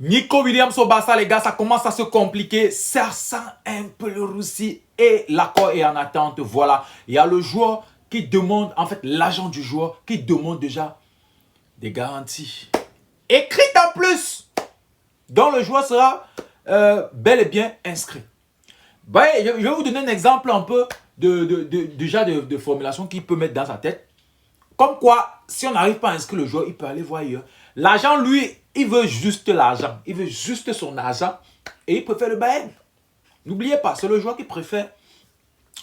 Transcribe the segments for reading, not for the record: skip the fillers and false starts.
Nico Williams au Barça, les gars, ça commence à se compliquer. Ça sent un peu le roussi et l'accord est en attente. Voilà, il y a le joueur qui demande, en fait, l'agent du joueur qui demande déjà des garanties écrites en plus, dont le joueur sera bel et bien inscrit. Ben, je vais vous donner un exemple un peu de formulation qu'il peut mettre dans sa tête. Comme quoi, si on n'arrive pas à inscrire le joueur, il peut aller voir ailleurs. L'agent, lui, il veut juste l'argent. Il veut juste son argent. Et il préfère le Bayern. N'oubliez pas, c'est le joueur qui préfère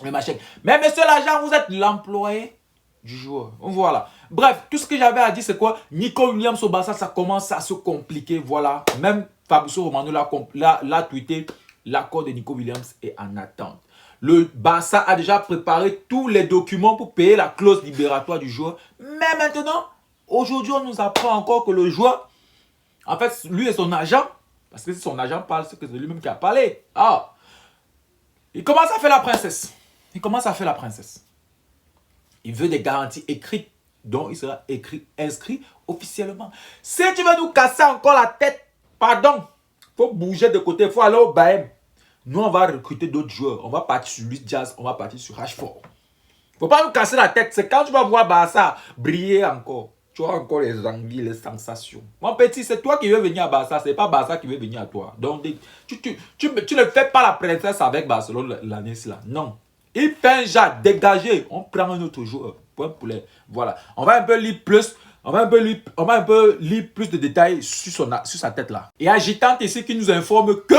le machin. Mais monsieur l'agent, vous êtes l'employé du joueur. Voilà. Bref, tout ce que j'avais à dire, c'est quoi? Nico Williams au Barça, ça commence à se compliquer. Voilà. Même Fabrizio Romano l'a tweeté. L'accord de Nico Williams est en attente. Le Barça a déjà préparé tous les documents pour payer la clause libératoire du joueur. Mais maintenant, aujourd'hui, on nous apprend encore que le joueur, en fait, lui et son agent, parce que si son agent parle, c'est que c'est lui-même qui a parlé. Ah, il commence à faire la princesse. Il commence à faire la princesse. Il veut des garanties écrites, dont il sera inscrit officiellement. Si tu veux nous casser encore la tête, pardon, il faut bouger de côté, il faut aller au Bayern. Nous, on va recruter d'autres joueurs. On va partir sur Luis Diaz, on va partir sur Rashford. Il ne faut pas nous casser la tête. C'est quand tu vas voir Barça briller encore. Tu auras encore les envies, les sensations. Mon petit, c'est toi qui veux venir à Barça. Ce n'est pas Barça qui veut venir à toi. Donc, tu ne fais pas la princesse avec Barcelone l'année-là. Non. Il fait un jas dégagé. On prend un autre joueur. Point poulet. Voilà. On va un peu lire plus. On va un peu lire plus de détails sur sa tête là. Et Agitante ici qui nous informe que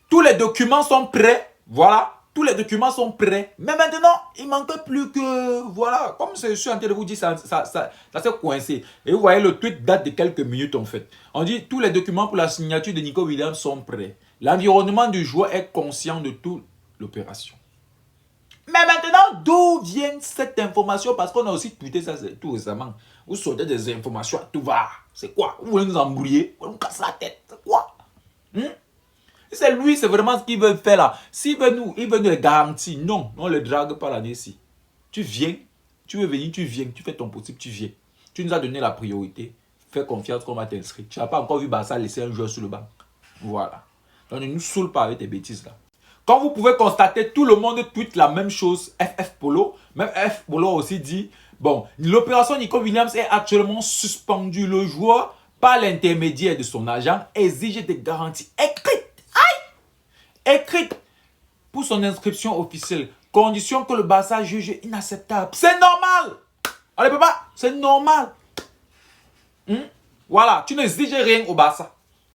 tous les documents sont prêts. Voilà. Tous les documents sont prêts. Mais maintenant, il ne manque plus que... Voilà. Comme je suis en train de vous dire, ça s'est coincé. Et vous voyez, le tweet date de quelques minutes en fait. On dit tous les documents pour la signature de Nico Williams sont prêts. L'environnement du joueur est conscient de toute l'opération. Mais maintenant, d'où vient cette information? Parce qu'on a aussi tweeté ça tout récemment. Vous sortez des informations à tout va. C'est quoi? Vous voulez nous embrouiller? Vous voulez nous casser la tête? C'est quoi? C'est lui, c'est vraiment ce qu'il veut faire là. S'il veut nous, il veut nous les garanties. Non, on ne le drague pas l'année-ci. Tu viens, tu veux venir, tu viens. Tu fais ton possible, tu viens. Tu nous as donné la priorité. Fais confiance qu'on va t'inscrire. Tu n'as pas encore vu Barça laisser un joueur sur le banc. Voilà. Donc ne nous saoule pas avec tes bêtises là. Comme vous pouvez constater, tout le monde tweet la même chose. FF Polo. Même FF Polo aussi dit, bon, l'opération Nico Williams est actuellement suspendue. Le joueur, par l'intermédiaire de son agent, exige des garanties écrites. Écrites pour son inscription officielle. Condition que le Barça juge inacceptable. C'est normal. Allez, papa, c'est normal. Voilà, tu n'exiges rien au Barça.